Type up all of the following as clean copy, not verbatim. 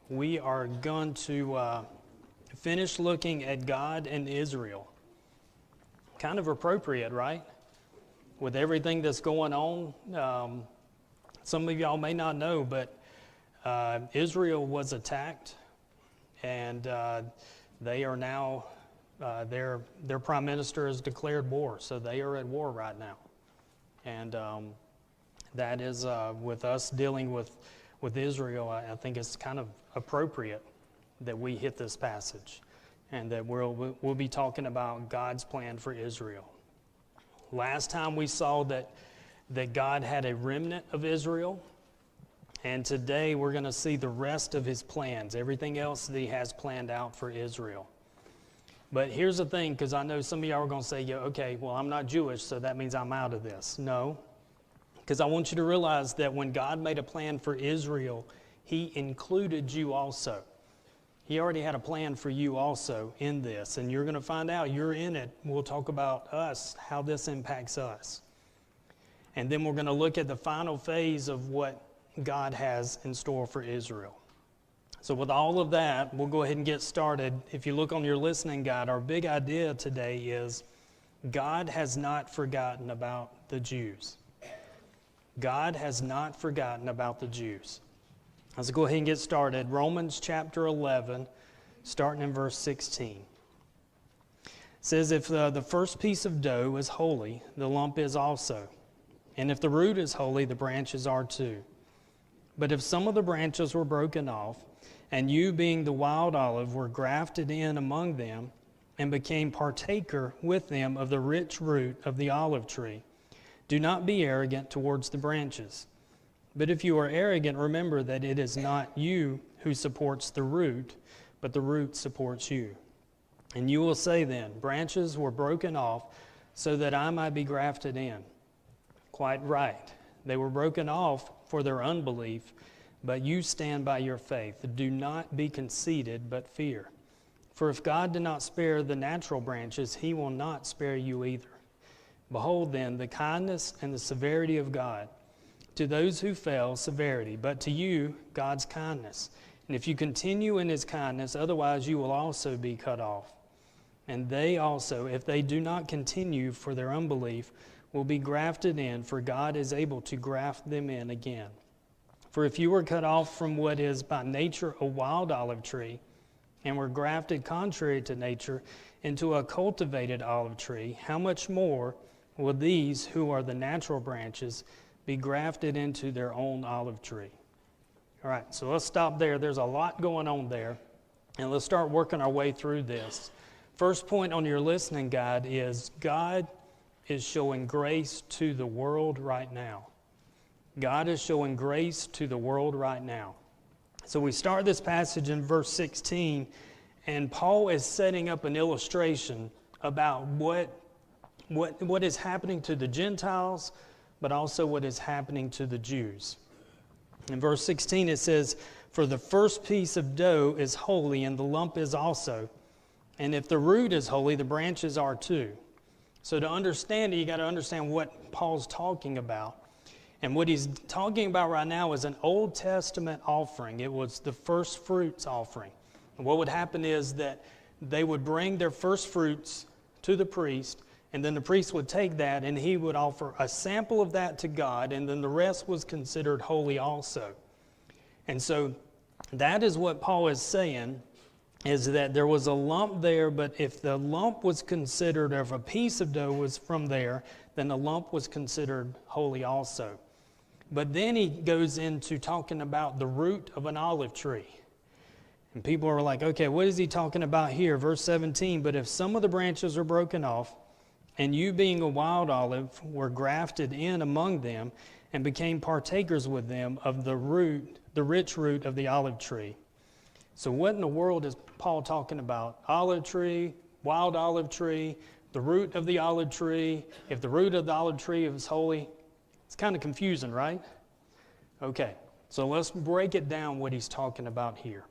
We are going to finish looking at God and Israel. Kind of appropriate, right? With everything that's going on. Some of y'all may not know, but Israel was attacked, and they are now, their prime minister has declared war, so they are at war right now. And that is, with us dealing with Israel, I think it's kind of appropriate that we hit this passage and that we'll be talking about God's plan for Israel. Last time we saw that God had a remnant of Israel, and today we're going to see the rest of his plans, everything else that he has planned out for Israel. But here's the thing, because I know some of y'all are going to say, yeah, okay, well, I'm not Jewish, so that means I'm out of this. No, because I want you to realize that when God made a plan for Israel, he included you also. He already had a plan for you also in this, and you're going to find out you're in it. We'll talk about us, how this impacts us. And then we're going to look at the final phase of what God has in store for Israel. So with all of that, we'll go ahead and get started. If you look on your listening guide, our big idea today is God has not forgotten about the Jews. God has not forgotten about the Jews. Let's go ahead and get started. Romans chapter 11, starting in verse 16. It says, if the first piece of dough is holy, the lump is also. And if the root is holy, the branches are too. But if some of the branches were broken off, and you being the wild olive were grafted in among them, and became partaker with them of the rich root of the olive tree, do not be arrogant towards the branches. But if you are arrogant, remember that it is not you who supports the root, but the root supports you. And you will say then, branches were broken off so that I might be grafted in. Quite right. They were broken off for their unbelief, but you stand by your faith. Do not be conceited, but fear. For if God did not spare the natural branches, he will not spare you either. Behold then the kindness and the severity of God. To those who fell, severity, but to you, God's kindness. And if you continue in his kindness, otherwise you will also be cut off. And they also, if they do not continue for their unbelief, will be grafted in, for God is able to graft them in again. For if you were cut off from what is by nature a wild olive tree, and were grafted contrary to nature into a cultivated olive tree, how much more will these who are the natural branches be grafted into their own olive tree? All right, so let's stop there. There's a lot going on there, and let's start working our way through this. First point on your listening guide is God is showing grace to the world right now. God is showing grace to the world right now. So we start this passage in verse 16, and Paul is setting up an illustration about what is happening to the Gentiles, but also what is happening to the Jews. In verse 16 it says, for the first piece of dough is holy, and the lump is also. And if the root is holy, the branches are too. So to understand it, you got to understand what Paul's talking about. And what he's talking about right now is an Old Testament offering. It was the first fruits offering. And what would happen is that they would bring their first fruits to the priest, and then the priest would take that and he would offer a sample of that to God, and then the rest was considered holy also. And so that is what Paul is saying, is that there was a lump there, but if the lump was considered, or if a piece of dough was from there, then the lump was considered holy also. But then he goes into talking about the root of an olive tree. And people are like, okay, what is he talking about here? Verse 17, but if some of the branches are broken off, and you being a wild olive were grafted in among them, and became partakers with them of the root, the rich root of the olive tree. So what in the world is Paul talking about? Olive tree, wild olive tree, the root of the olive tree. If the root of the olive tree is holy, it's kind of confusing, right? Okay, so let's break it down what he's talking about here.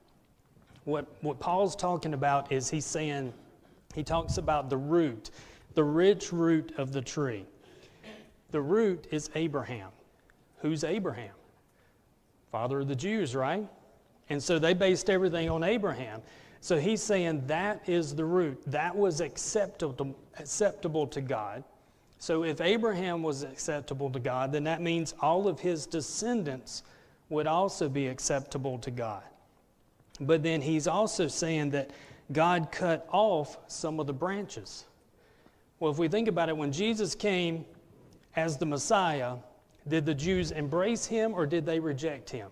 What Paul's talking about is he's saying, he talks about the root, the rich root of the tree. The root is Abraham. Who's Abraham? Father of the Jews, right? And so they based everything on Abraham. So he's saying that is the root. That was acceptable to God. So if Abraham was acceptable to God, then that means all of his descendants would also be acceptable to God. But then he's also saying that God cut off some of the branches. Well, if we think about it, when Jesus came as the Messiah, did the Jews embrace him or did they reject him?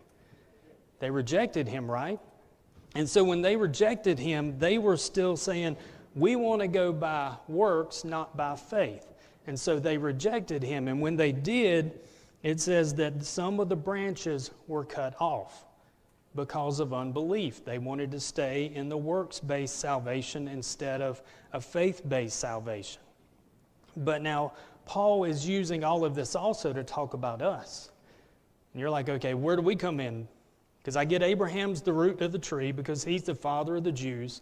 They rejected him, right? And so when they rejected him, they were still saying, we want to go by works, not by faith. And so they rejected him. And when they did, it says that some of the branches were cut off because of unbelief. They wanted to stay in the works-based salvation instead of a faith-based salvation. But now, Paul is using all of this also to talk about us. And you're like, okay, where do we come in? Because I get Abraham's the root of the tree because he's the father of the Jews.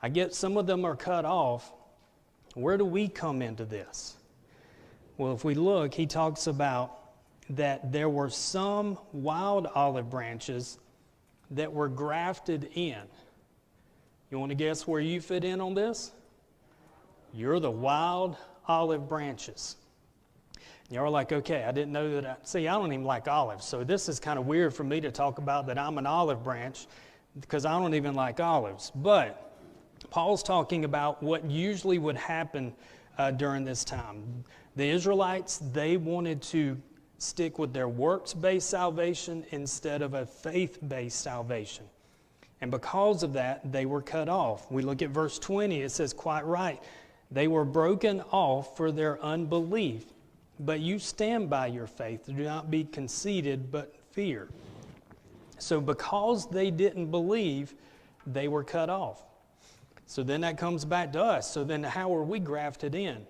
I get some of them are cut off. Where do we come into this? Well, if we look, he talks about that there were some wild olive branches that were grafted in. You want to guess where you fit in on this? You're the wild olive branches. You're like, okay, I didn't know that. I don't even like olives, so this is kind of weird for me to talk about that I'm an olive branch because I don't even like olives. But Paul's talking about what usually would happen during this time. The Israelites, they wanted to stick with their works-based salvation instead of a faith-based salvation. And because of that, they were cut off. We look at verse 20, it says, quite right, they were broken off for their unbelief. But you stand by your faith. Do not be conceited, but fear. So because they didn't believe, they were cut off. So then that comes back to us. So then how are we grafted in?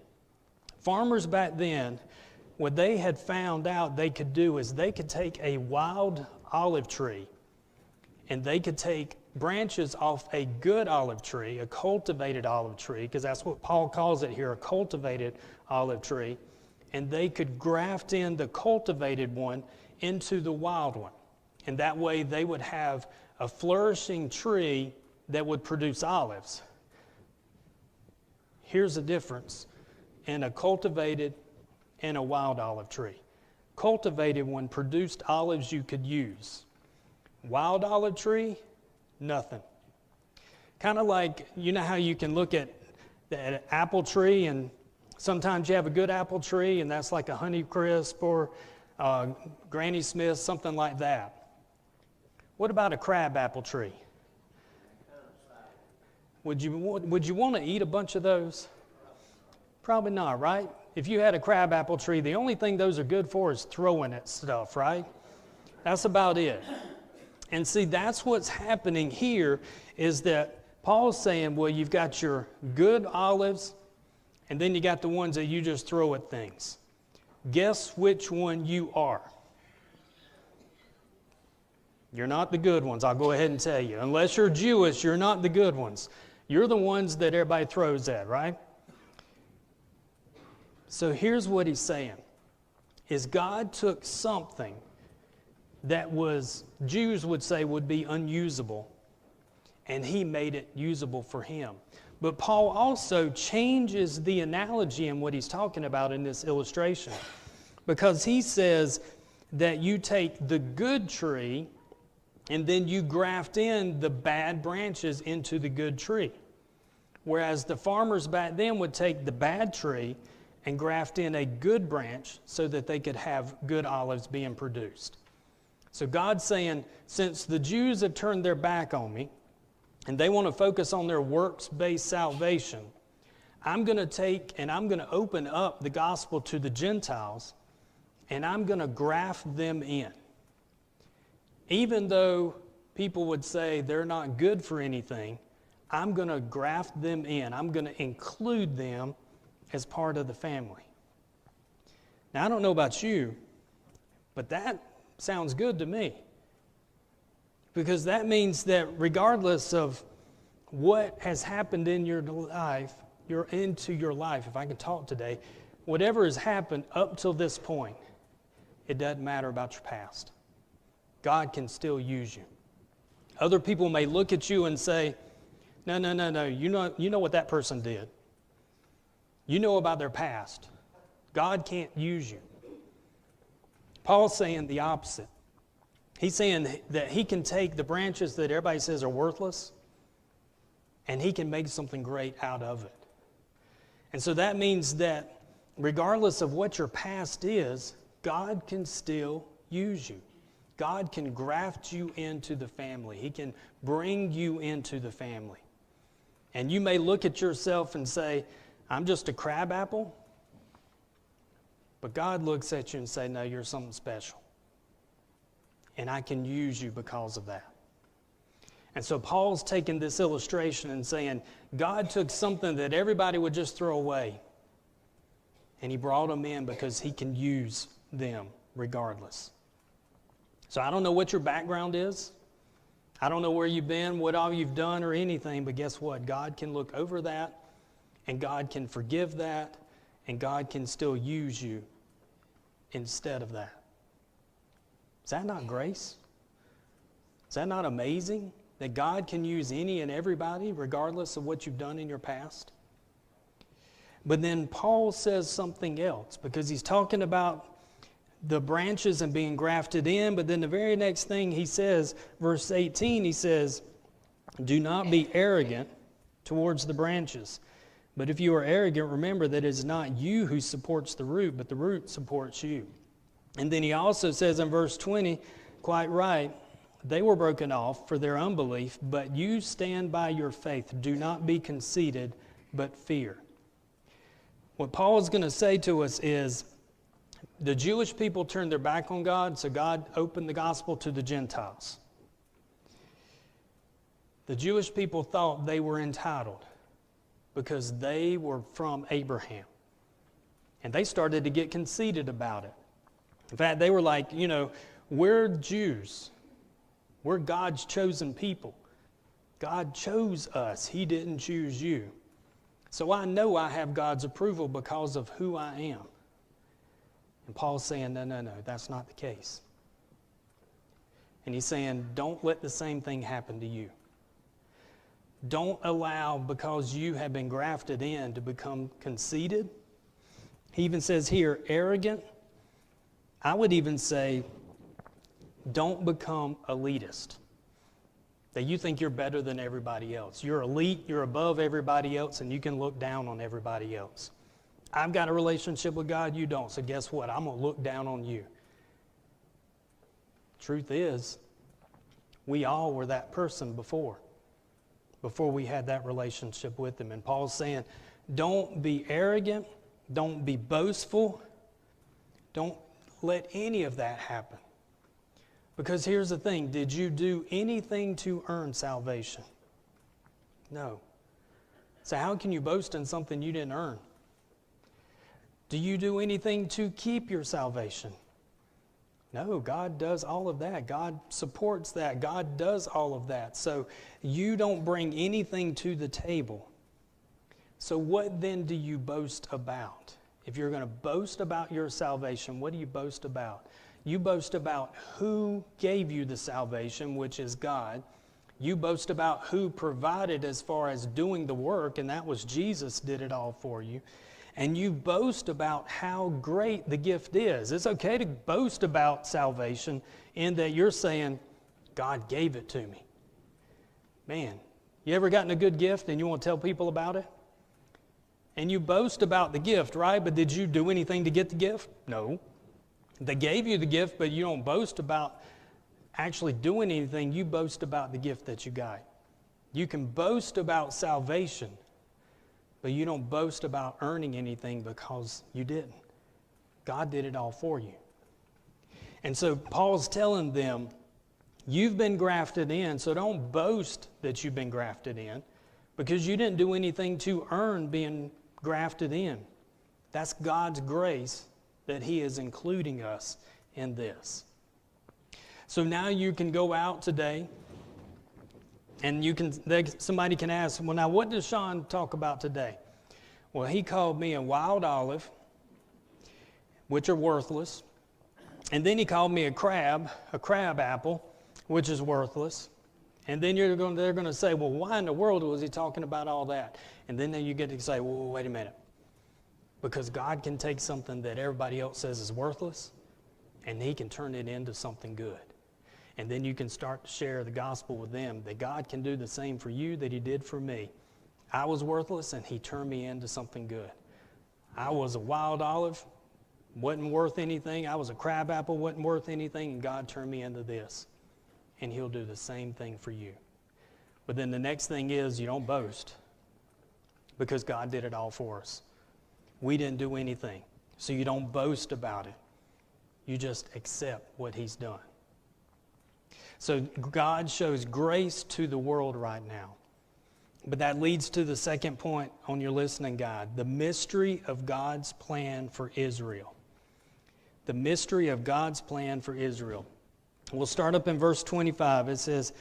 Farmers back then, what they had found out they could do is they could take a wild olive tree and they could take branches off a good olive tree, a cultivated olive tree, because that's what Paul calls it here, a cultivated olive tree. And they could graft in the cultivated one into the wild one. And that way they would have a flourishing tree that would produce olives. Here's the difference in a cultivated and a wild olive tree. Cultivated one produced olives you could use. Wild olive tree, nothing. Kind of like, you know how you can look at the apple tree and sometimes you have a good apple tree, and that's like a Honeycrisp or Granny Smith, something like that. What about a crab apple tree? Would you want to eat a bunch of those? Probably not, right? If you had a crab apple tree, the only thing those are good for is throwing at stuff, right? That's about it. And see, that's what's happening here is that Paul's saying, well, you've got your good olives, and then you got the ones that you just throw at things. Guess which one you are? You're not the good ones, I'll go ahead and tell you. Unless you're Jewish, you're not the good ones. You're the ones that everybody throws at, right? So here's what he's saying, is God took something that was, Jews would say would be unusable, and he made it usable for him. But Paul also changes the analogy in what he's talking about in this illustration, because he says that you take the good tree and then you graft in the bad branches into the good tree. Whereas the farmers back then would take the bad tree and graft in a good branch so that they could have good olives being produced. So God's saying, since the Jews have turned their back on me, and they want to focus on their works-based salvation, I'm going to take and I'm going to open up the gospel to the Gentiles, and I'm going to graft them in. Even though people would say they're not good for anything, I'm going to graft them in. I'm going to include them as part of the family. Now, I don't know about you, but that sounds good to me. Because that means that regardless of what has happened in your life, into your life, if I can talk today, whatever has happened up till this point, it doesn't matter about your past. God can still use you. Other people may look at you and say, no, no, no, no, you know what that person did. You know about their past. God can't use you. Paul's saying the opposite. He's saying that he can take the branches that everybody says are worthless, and he can make something great out of it. And so that means that regardless of what your past is, God can still use you. God can graft you into the family. He can bring you into the family. And you may look at yourself and say, I'm just a crab apple. But God looks at you and say, no, you're something special. And I can use you because of that. And so Paul's taking this illustration and saying, God took something that everybody would just throw away, and he brought them in because he can use them regardless. So I don't know what your background is. I don't know where you've been, what all you've done or anything, but guess what? God can look over that, and God can forgive that, and God can still use you instead of that. Is that not grace? Is that not amazing? That God can use any and everybody regardless of what you've done in your past? But then Paul says something else, because he's talking about the branches and being grafted in, but then the very next thing he says, verse 18, he says, do not be arrogant towards the branches. But if you are arrogant, remember that it is not you who supports the root, but the root supports you. And then he also says in verse 20, quite right, they were broken off for their unbelief, but you stand by your faith. Do not be conceited, but fear. What Paul is going to say to us is, the Jewish people turned their back on God, so God opened the gospel to the Gentiles. The Jewish people thought they were entitled because they were from Abraham. And they started to get conceited about it. In fact, they were like, we're Jews. We're God's chosen people. God chose us. He didn't choose you. So I know I have God's approval because of who I am. And Paul's saying, no, that's not the case. And he's saying, don't let the same thing happen to you. Don't allow, because you have been grafted in, to become conceited. He even says here, arrogant. I would even say, don't become elitist. That you think you're better than everybody else. You're elite, you're above everybody else, and you can look down on everybody else. I've got a relationship with God, you don't, so guess what? I'm going to look down on you. Truth is, we all were that person before we had that relationship with Him. And Paul's saying, don't be arrogant, don't be boastful, don't let any of that happen. Because here's the thing, did you do anything to earn salvation? No. So how can you boast in something you didn't earn? Do you do anything to keep your salvation? No, God does all of that. God supports that. God does all of that. So you don't bring anything to the table. So what then do you boast about? If you're going to boast about your salvation, what do you boast about? You boast about who gave you the salvation, which is God. You boast about who provided as far as doing the work, and that was Jesus did it all for you. And you boast about how great the gift is. It's okay to boast about salvation in that you're saying, God gave it to me. Man, you ever gotten a good gift and you want to tell people about it? And you boast about the gift, right? But did you do anything to get the gift? No. They gave you the gift, but you don't boast about actually doing anything. You boast about the gift that you got. You can boast about salvation, but you don't boast about earning anything because you didn't. God did it all for you. And so Paul's telling them, you've been grafted in, so don't boast that you've been grafted in because you didn't do anything to earn being grafted in. That's God's grace that He is including us in this. So now you can go out today and somebody can ask, well, now what does Sean talk about today? Well, he called me a wild olive, which are worthless. And then he called me a crab apple, which is worthless. And then they're going to say, well, why in the world was he talking about all that? And then you get to say, well, wait a minute. Because God can take something that everybody else says is worthless, and he can turn it into something good. And then you can start to share the gospel with them, that God can do the same for you that he did for me. I was worthless, and he turned me into something good. I was a wild olive, wasn't worth anything. I was a crabapple, wasn't worth anything, and God turned me into this. And he'll do the same thing for you. But then the next thing is you don't boast, because God did it all for us. We didn't do anything, so you don't boast about it. You just accept what he's done. So God shows grace to the world right now. But that leads to the second point on your listening guide, the mystery of God's plan for Israel. The mystery of God's plan for Israel. We'll start up in verse 25. It says,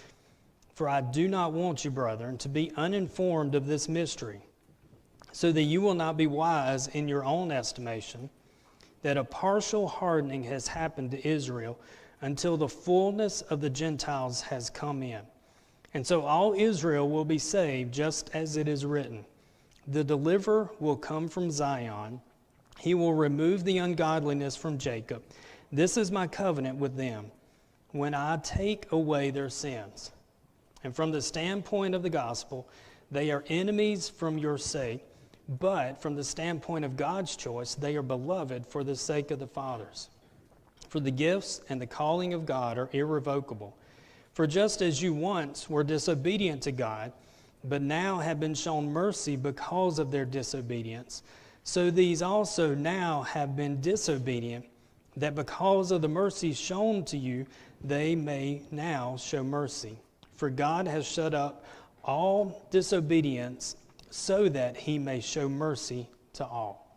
"For I do not want you, brethren, to be uninformed of this mystery, so that you will not be wise in your own estimation, that a partial hardening has happened to Israel until the fullness of the Gentiles has come in. And so all Israel will be saved, just as it is written, the deliverer will come from Zion. He will remove the ungodliness from Jacob. This is my covenant with them, when I take away their sins. And from the standpoint of the gospel, they are enemies from your sake, but from the standpoint of God's choice, they are beloved for the sake of the fathers. For the gifts and the calling of God are irrevocable. For just as you once were disobedient to God, but now have been shown mercy because of their disobedience, so these also now have been disobedient, that because of the mercy shown to you, they may now show mercy. For God has shut up all disobedience, so that he may show mercy to all."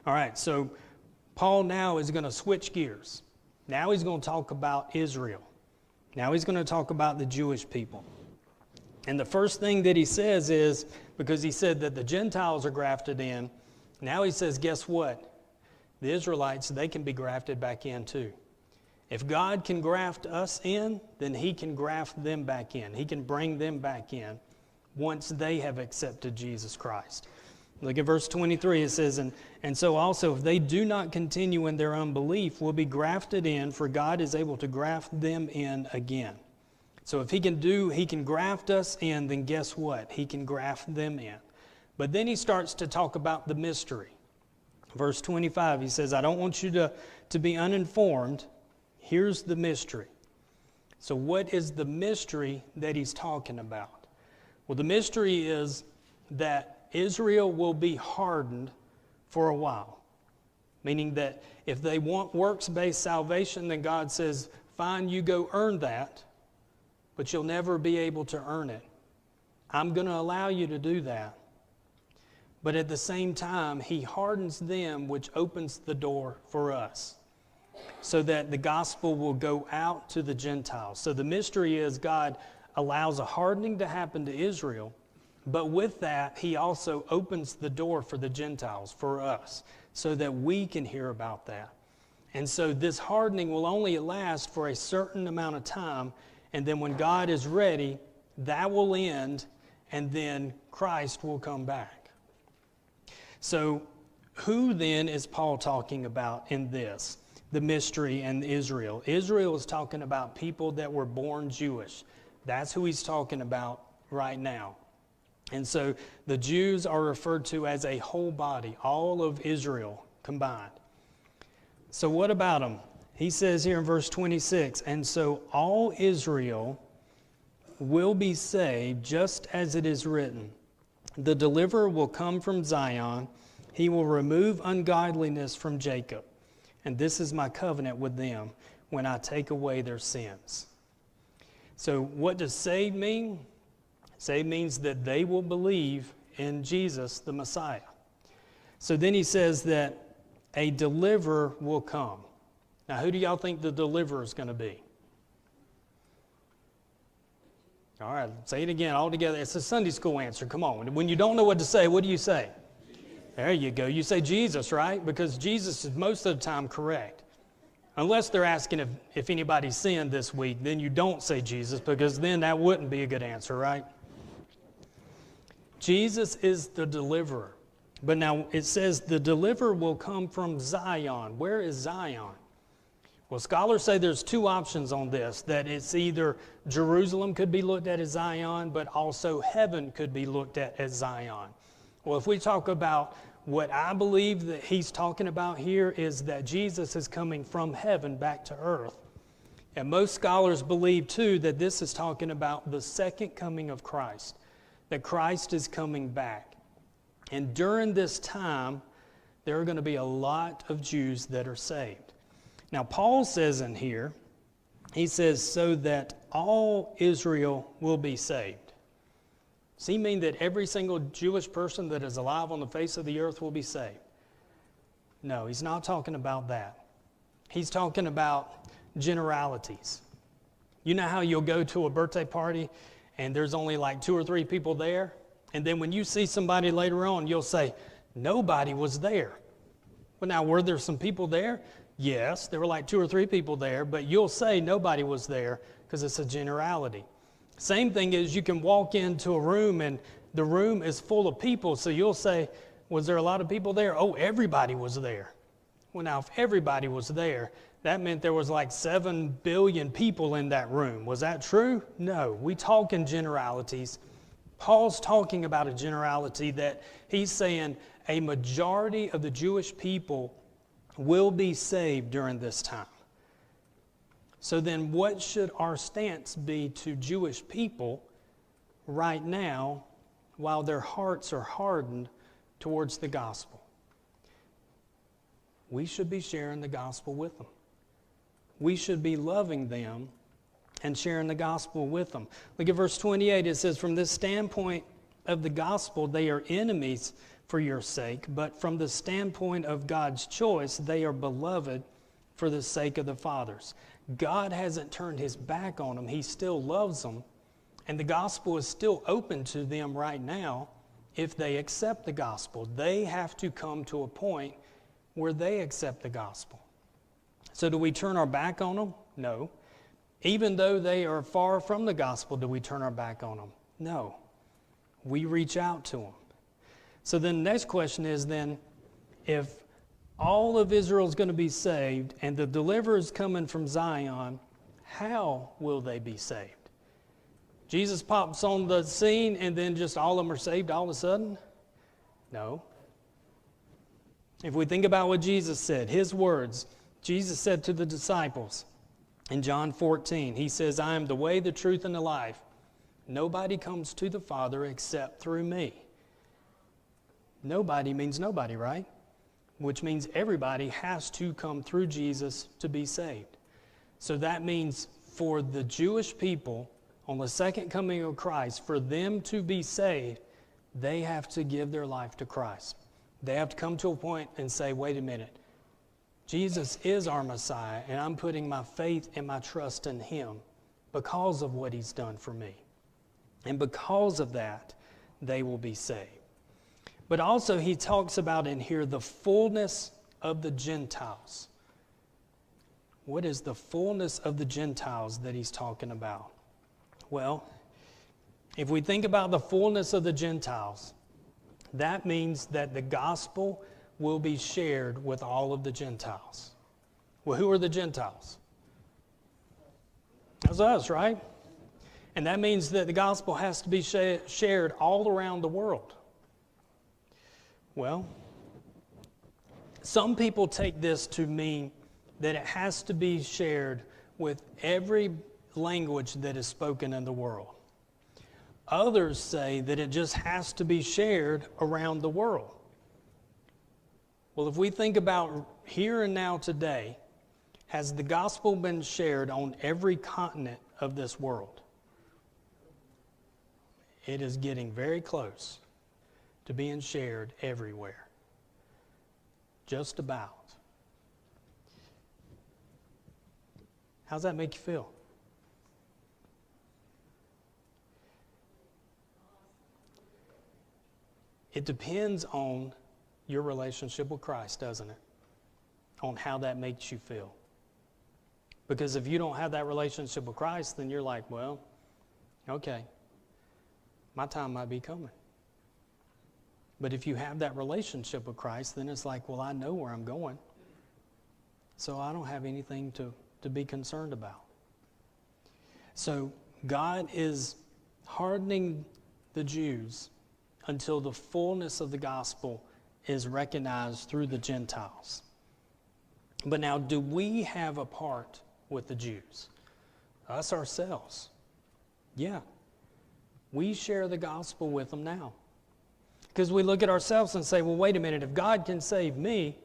All right, so Paul now is going to switch gears. Now he's going to talk about Israel. Now he's going to talk about the Jewish people. And the first thing that he says is, because he said that the Gentiles are grafted in, now he says, guess what? The Israelites, they can be grafted back in too. If God can graft us in, then he can graft them back in. He can bring them back in once they have accepted Jesus Christ. Look at verse 23. It says, and so also if they do not continue in their unbelief, will be grafted in, for God is able to graft them in again. So if he can graft us in, then guess what? He can graft them in. But then he starts to talk about the mystery. Verse 25, he says, I don't want you to be uninformed. Here's the mystery. So what is the mystery that he's talking about? Well, the mystery is that Israel will be hardened for a while. Meaning that if they want works-based salvation, then God says, fine, you go earn that, but you'll never be able to earn it. I'm going to allow you to do that. But at the same time, he hardens them, which opens the door for us, so that the gospel will go out to the Gentiles. So the mystery is God allows a hardening to happen to Israel, but with that, he also opens the door for the Gentiles, for us, so that we can hear about that. And so this hardening will only last for a certain amount of time, and then when God is ready, that will end, and then Christ will come back. So who then is Paul talking about in this? The mystery and Israel. Israel is talking about people that were born Jewish. That's who he's talking about right now. And so the Jews are referred to as a whole body, all of Israel combined. So what about them? He says here in verse 26, and so all Israel will be saved, just as it is written. The deliverer will come from Zion. He will remove ungodliness from Jacob. And this is my covenant with them when I take away their sins. So what does save mean? Save means that they will believe in Jesus, the Messiah. So then he says that a deliverer will come. Now, who do y'all think the deliverer is going to be? All right, say it again all together. It's a Sunday school answer. Come on. When you don't know what to say, what do you say? There you go. You say Jesus, right? Because Jesus is most of the time correct. Unless they're asking if anybody sinned this week, then you don't say Jesus, because then that wouldn't be a good answer, right? Jesus is the deliverer. But now it says the deliverer will come from Zion. Where is Zion? Well, scholars say there's two options on this, that it's either Jerusalem could be looked at as Zion, but also heaven could be looked at as Zion. Well, if we talk about what I believe that he's talking about here is that Jesus is coming from heaven back to earth. And most scholars believe, too, that this is talking about the second coming of Christ, that Christ is coming back. And during this time, there are going to be a lot of Jews that are saved. Now, Paul says in here, he says, so that all Israel will be saved. Does he mean that every single Jewish person that is alive on the face of the earth will be saved? No, he's not talking about that. He's talking about generalities. You know how you'll go to a birthday party and there's only like 2 or 3 people there? And then when you see somebody later on, you'll say, nobody was there. Well, now, were there some people there? Yes, there were like 2 or 3 people there, but you'll say nobody was there because it's a generality. Same thing is you can walk into a room and the room is full of people, so you'll say, was there a lot of people there? Oh, everybody was there. Well, now, if everybody was there, that meant there was like 7 billion people in that room. Was that true? No, we talk in generalities. Paul's talking about a generality that he's saying a majority of the Jewish people will be saved during this time. So then what should our stance be to Jewish people right now while their hearts are hardened towards the gospel? We should be sharing the gospel with them. We should be loving them and sharing the gospel with them. Look at verse 28. It says, from this standpoint of the gospel, they are enemies for your sake, but from the standpoint of God's choice, they are beloved for the sake of the fathers. God hasn't turned his back on them. He still loves them. And the gospel is still open to them right now if they accept the gospel. They have to come to a point where they accept the gospel. So do we turn our back on them? No. Even though they are far from the gospel, do we turn our back on them? No. We reach out to them. So then the next question is then, if all of Israel is going to be saved and the deliverer is coming from Zion, how will they be saved? Jesus pops on the scene and then just all of them are saved all of a sudden? No. If we think about what Jesus said, his words, Jesus said to the disciples in John 14, he says, I am the way, the truth, and the life. Nobody comes to the Father except through me. Nobody means nobody, right? Which means everybody has to come through Jesus to be saved. So that means for the Jewish people on the second coming of Christ, for them to be saved, they have to give their life to Christ. They have to come to a point and say, wait a minute, Jesus is our Messiah, and I'm putting my faith and my trust in him because of what he's done for me. And because of that, they will be saved. But also he talks about in here the fullness of the Gentiles. What is the fullness of the Gentiles that he's talking about? Well, if we think about the fullness of the Gentiles, that means that the gospel will be shared with all of the Gentiles. Well, who are the Gentiles? That's us, right? And that means that the gospel has to be shared all around the world. Well, some people take this to mean that it has to be shared with every language that is spoken in the world. Others say that it just has to be shared around the world. Well, if we think about here and now today, has the gospel been shared on every continent of this world? It is getting very close to being shared everywhere. Just about. How's that make you feel? It depends on your relationship with Christ, doesn't it? On how that makes you feel. Because if you don't have that relationship with Christ, then you're like, well, okay, my time might be coming. But if you have that relationship with Christ, then it's like, well, I know where I'm going. So I don't have anything to be concerned about. So God is hardening the Jews until the fullness of the gospel is recognized through the Gentiles. But now, do we have a part with the Jews? Us ourselves. Yeah. We share the gospel with them now. Because we look at ourselves and say, well, wait a minute, if God can save me,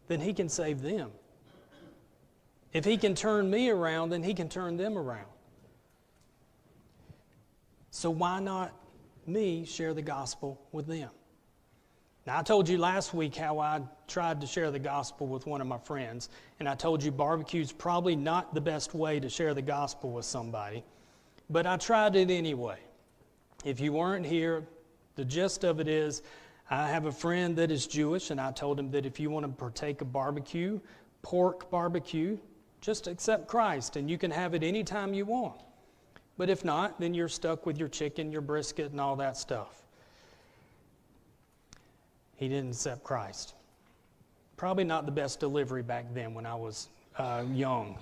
then He can save them. If He can turn me around, then He can turn them around. So why not me share the gospel with them? Now, I told you last week how I tried to share the gospel with one of my friends, and I told you barbecue's probably not the best way to share the gospel with somebody, but I tried it anyway. If you weren't here, the gist of it is, I have a friend that is Jewish, and I told him that if you want to partake of barbecue, pork barbecue, just accept Christ, and you can have it anytime you want. But if not, then you're stuck with your chicken, your brisket, and all that stuff. He didn't accept Christ. Probably not the best delivery back then when I was young.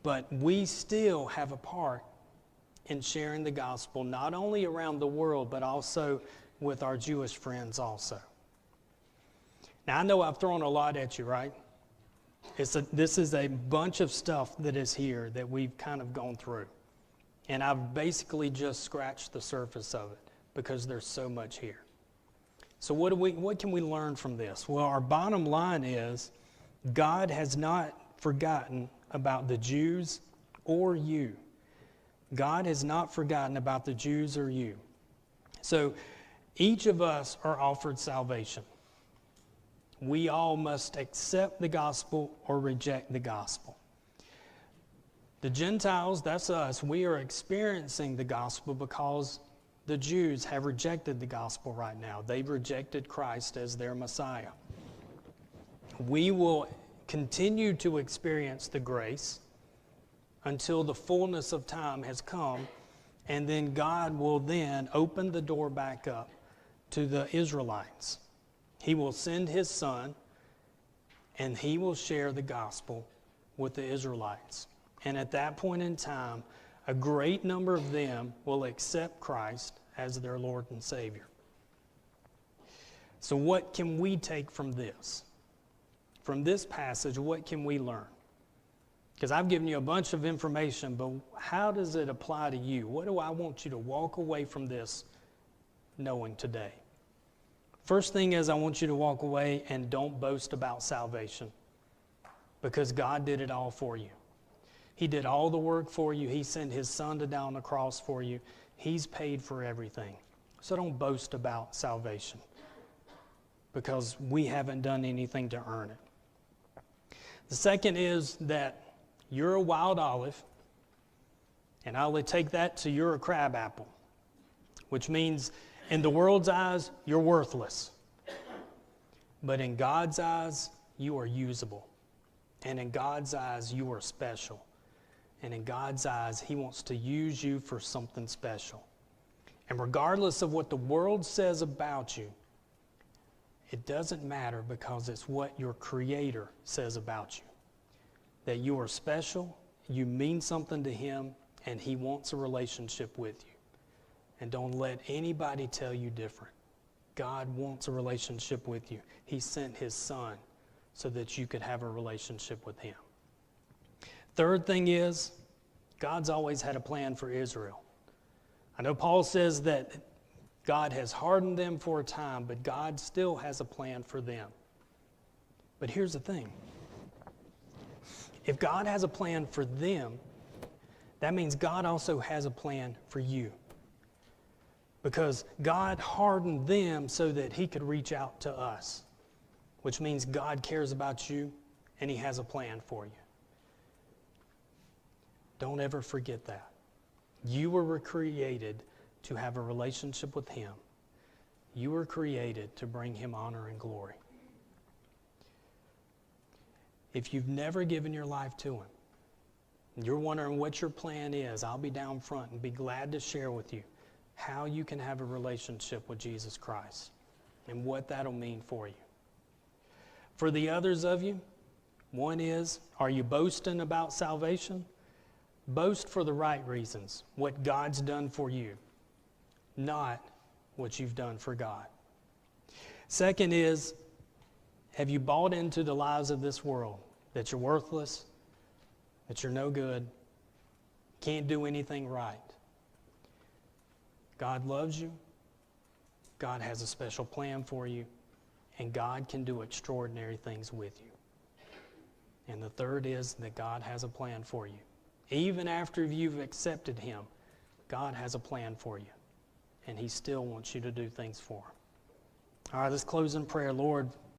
But we still have a part in sharing the gospel, not only around the world, but also with our Jewish friends also. Now, I know I've thrown a lot at you, right? This is a bunch of stuff that is here that we've kind of gone through. And I've basically just scratched the surface of it because there's so much here. So what can we learn from this? Well, our bottom line is God has not forgotten about the Jews or you. God has not forgotten about the Jews or you. So each of us are offered salvation. We all must accept the gospel or reject the gospel. The Gentiles, that's us, we are experiencing the gospel because the Jews have rejected the gospel right now. They've rejected Christ as their Messiah. We will continue to experience the grace until the fullness of time has come, and then God will then open the door back up to the Israelites. He will send His Son, and He will share the gospel with the Israelites. And at that point in time, a great number of them will accept Christ as their Lord and Savior. So what can we take from this? From this passage, what can we learn? Because I've given you a bunch of information, but how does it apply to you? What do I want you to walk away from this knowing today? First thing is I want you to walk away and don't boast about salvation, because God did it all for you. He did all the work for you. He sent His Son to die on the cross for you. He's paid for everything. So don't boast about salvation, because we haven't done anything to earn it. The second is that you're a wild olive, and I will take that to you're a crab apple, which means in the world's eyes, you're worthless. But in God's eyes, you are usable. And in God's eyes, you are special. And in God's eyes, He wants to use you for something special. And regardless of what the world says about you, it doesn't matter, because it's what your Creator says about you. That you are special, you mean something to Him, and He wants a relationship with you. And don't let anybody tell you different. God wants a relationship with you. He sent His Son so that you could have a relationship with Him. Third thing is, God's always had a plan for Israel. I know Paul says that God has hardened them for a time, but God still has a plan for them. But here's the thing. If God has a plan for them, that means God also has a plan for you. Because God hardened them so that He could reach out to us, which means God cares about you and He has a plan for you. Don't ever forget that. You were created to have a relationship with Him. You were created to bring Him honor and glory. If you've never given your life to Him, and you're wondering what your plan is, I'll be down front and be glad to share with you how you can have a relationship with Jesus Christ and what that'll mean for you. For the others of you, one is, are you boasting about salvation? Boast for the right reasons, what God's done for you, not what you've done for God. Second is, have you bought into the lies of this world, that you're worthless, that you're no good, can't do anything right? God loves you, God has a special plan for you, and God can do extraordinary things with you. And the third is that God has a plan for you. Even after you've accepted Him, God has a plan for you, and He still wants you to do things for Him. All right, let's close in prayer. Lord,